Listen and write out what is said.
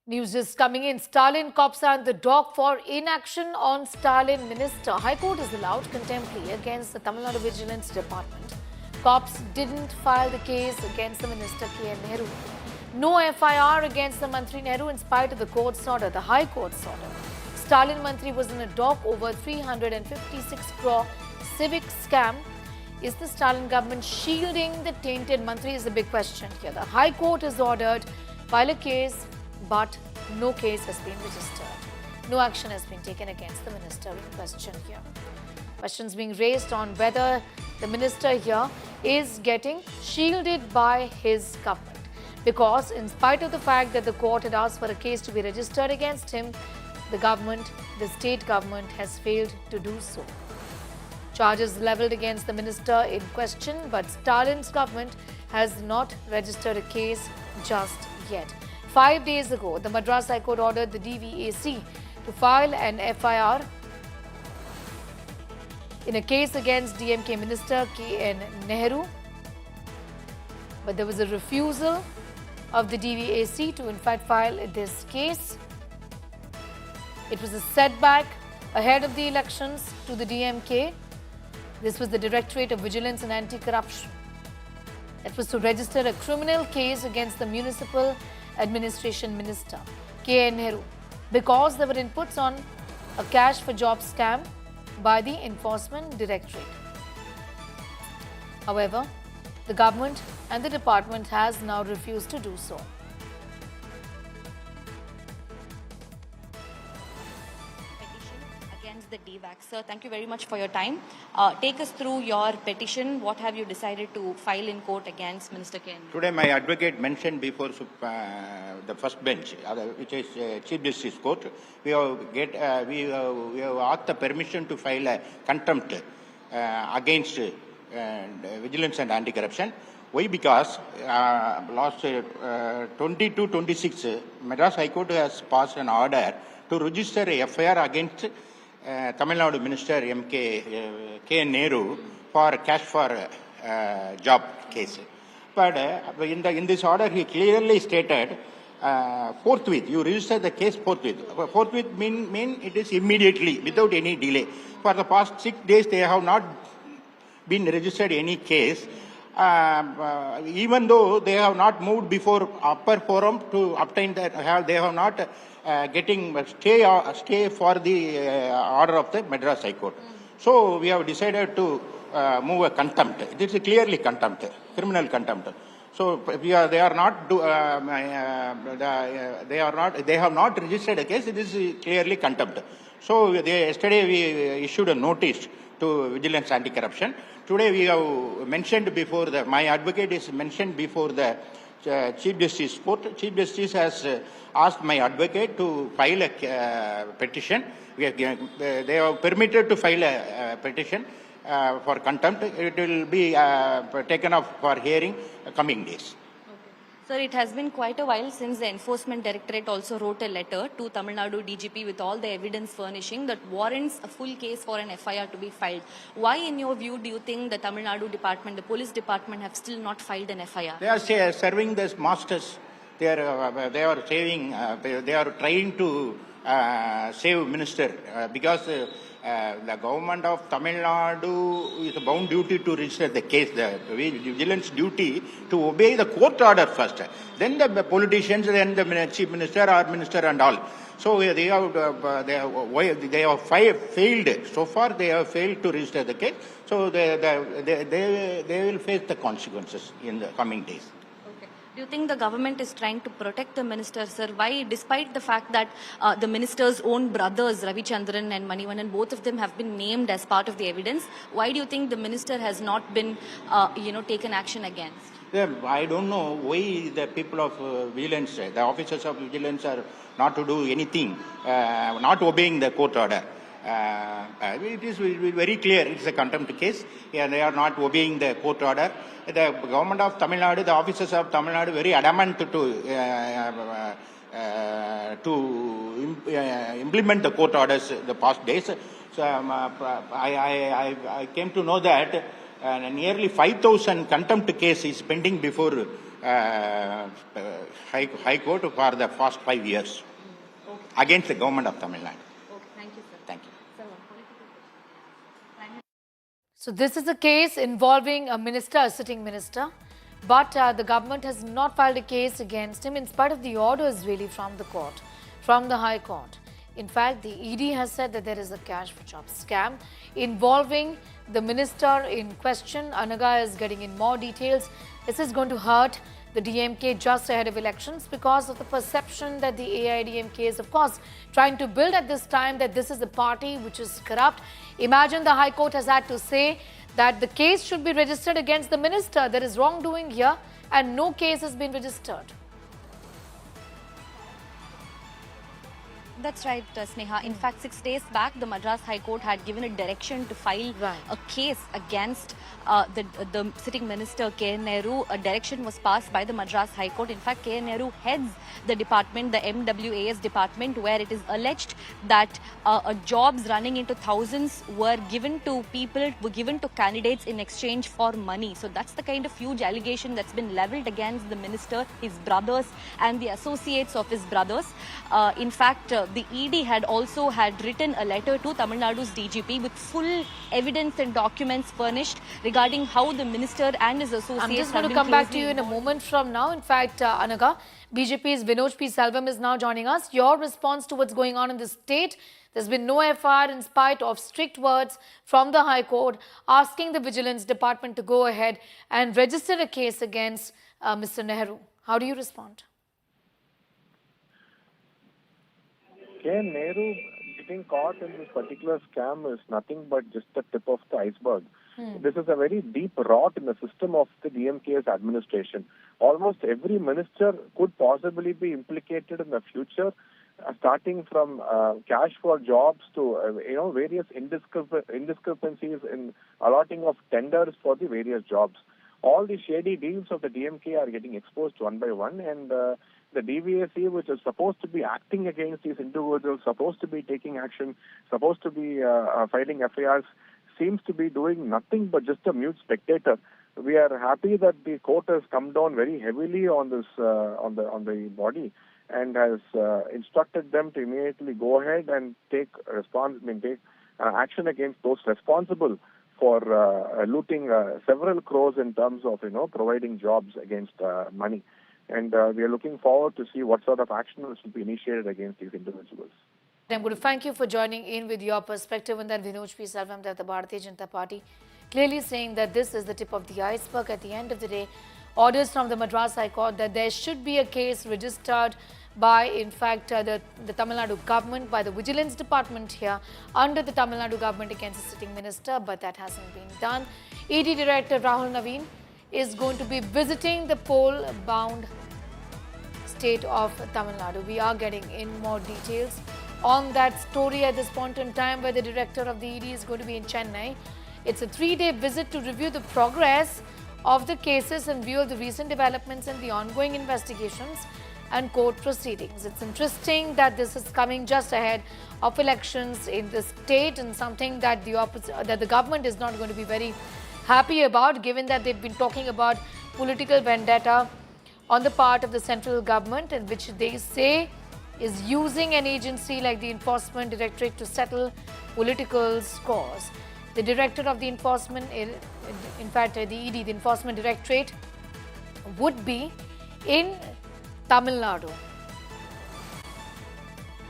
News just coming in. Stalin cops are in the dock for inaction on Stalin minister. High Court has allowed contempt plea against the Tamil Nadu Vigilance Department. Cops didn't file the case against the minister K N Nehru. No FIR against the Mantri Nehru in spite of the court's order, the High Court's order. Stalin Mantri was in a dock over 356 crore Civic scam. Is the Stalin government shielding the tainted Mantri is a big question here. The High Court has ordered file a case, but no case has been registered. No action has been taken against the minister in question here. Questions being raised on whether the minister here is getting shielded by his government. Because in spite of the fact that the court had asked for a case to be registered against him, the state government has failed to do so. Charges levelled against the minister in question, but Stalin's government has not registered a case just yet. 5 days ago, the Madras High Court ordered the DVAC to file an FIR in a case against DMK Minister K N Nehru. But there was a refusal of the DVAC to in fact file this case. It was a setback ahead of the elections to the DMK. This was the Directorate of Vigilance and Anti-Corruption. It was to register a criminal case against the Municipal Administration Minister K N Nehru because there were inputs on a cash for job scam by the Enforcement Directorate. However, the government and the department has now refused to do so. Against the DVAC. Sir, thank you very much for your time. Take us through your petition. What have you decided to file in court against Minister K N Nehru? Today, my advocate mentioned before the first bench, which is Chief Justice Court, we have asked the permission to file a contempt against Vigilance and Anti-Corruption. Why? Because last 22-26, Madras High Court has passed an order to register a FIR against Tamil Nadu Minister K N Nehru for cash for job case. But in this order, he clearly stated forthwith, you register the case forthwith. Forthwith mean it is immediately, without any delay. For the past 6 days, they have not been registered any case. Even though they have not moved before upper forum to obtain that, they have not getting stay for the order of the Madras High Court. So we have decided to move a contempt. This is clearly contempt, criminal contempt. So they have not registered a case. This is clearly contempt. So yesterday we issued a notice to Vigilance Anti-Corruption. Today we have mentioned before my advocate is mentioned before the Chief Justice Court. Chief Justice has asked my advocate to file a petition. They have permitted to file a petition for contempt. It will be taken up for hearing coming days. Sir, it has been quite a while since the Enforcement Directorate also wrote a letter to Tamil Nadu DGP with all the evidence furnishing that warrants a full case for an FIR to be filed. Why, in your view, do you think the Tamil Nadu Department, the Police Department, have still not filed an FIR? They are serving as masters. They are trying to save minister because the government of Tamil Nadu is bound duty to register the case. The vigilance duty to obey the court order first. Then the politicians, then the chief minister or minister and all. So they have failed. So far they have failed to register the case. So they will face the consequences in the coming days. Do you think the government is trying to protect the minister, sir? Why, despite the fact that the minister's own brothers, Ravichandran and Manivannan, both of them have been named as part of the evidence, why do you think the minister has not been, taken action against? I don't know why the people of vigilance, the officers of vigilance are not to do anything, not obeying the court order. It is very clear, it's a contempt case. Yeah, they are not obeying the court order. The government of Tamil Nadu, the officers of Tamil Nadu, very adamant to implement the court orders the past days. So I came to know that nearly 5,000 contempt case is pending before High Court for the past 5 years against the government of Tamil Nadu. Okay, thank you, sir. Thank you. So this is a case involving a minister, a sitting minister, but the government has not filed a case against him in spite of the orders really from the court, from the High Court. In fact, the ED has said that there is a cash for job scam involving the minister in question. Anaga is getting in more details. This is going to hurt the DMK just ahead of elections because of the perception that the AIDMK is, of course, trying to build at this time that this is a party which is corrupt. Imagine the High Court has had to say that the case should be registered against the minister. There is wrongdoing here and no case has been registered. That's right, Sneha. In fact, 6 days back, the Madras High Court had given a direction to file a case against the sitting minister, K N Nehru. A direction was passed by the Madras High Court. In fact, K N Nehru heads the department, the MWAS department, where it is alleged that jobs running into thousands were given to people, were given to candidates in exchange for money. So that's the kind of huge allegation that's been leveled against the minister, his brothers, and the associates of his brothers. In fact, the ED had written a letter to Tamil Nadu's DGP with full evidence and documents furnished regarding how the minister and his associates I'm just going to come back to you in a moment from now. In fact, Anaga, BJP's Vinod Peace is now joining us. Your response to what's going on in the state? There's been no FIR in spite of strict words from the High Court asking the Vigilance Department to go ahead and register a case against Mr. Nehru. How do you respond? K N Nehru getting caught in this particular scam is nothing but just the tip of the iceberg. This is a very deep rot in the system of the DMK's administration. Almost every minister could possibly be implicated in the future, starting from cash for jobs to various indiscrepancies in allotting of tenders for the various jobs. All the shady deals of the DMK are getting exposed one by one, and the DVAC, which is supposed to be acting against these individuals, supposed to be taking action, supposed to be filing FIRs, seems to be doing nothing but just a mute spectator. We are happy that the court has come down very heavily on this on the body and has instructed them to immediately go ahead and take action against those responsible for looting several crores in terms of providing jobs against money. And we are looking forward to see what sort of action will be initiated against these individuals. I'm going to thank you for joining in with your perspective on that. Vinod Peace, that the Bharatiya Janata Party clearly saying that this is the tip of the iceberg. At the end of the day, orders from the Madras High Court that there should be a case registered by, in fact, the Tamil Nadu government, by the Vigilance Department here under the Tamil Nadu government against the sitting minister, but that hasn't been done. ED Director Rahul Naveen is going to be visiting the poll-bound state of Tamil Nadu. We are getting in more details on that story at this point in time, where the director of the ED is going to be in Chennai. It's a 3-day visit to review the progress of the cases in view of the recent developments in the ongoing investigations and court proceedings. It's interesting that this is coming just ahead of elections in the state, and something that the government is not going to be very happy about, given that they've been talking about political vendetta on the part of the central government, in which they say is using an agency like the Enforcement Directorate to settle political scores. The director of the Enforcement, in fact, the ED, the Enforcement Directorate, would be in Tamil Nadu.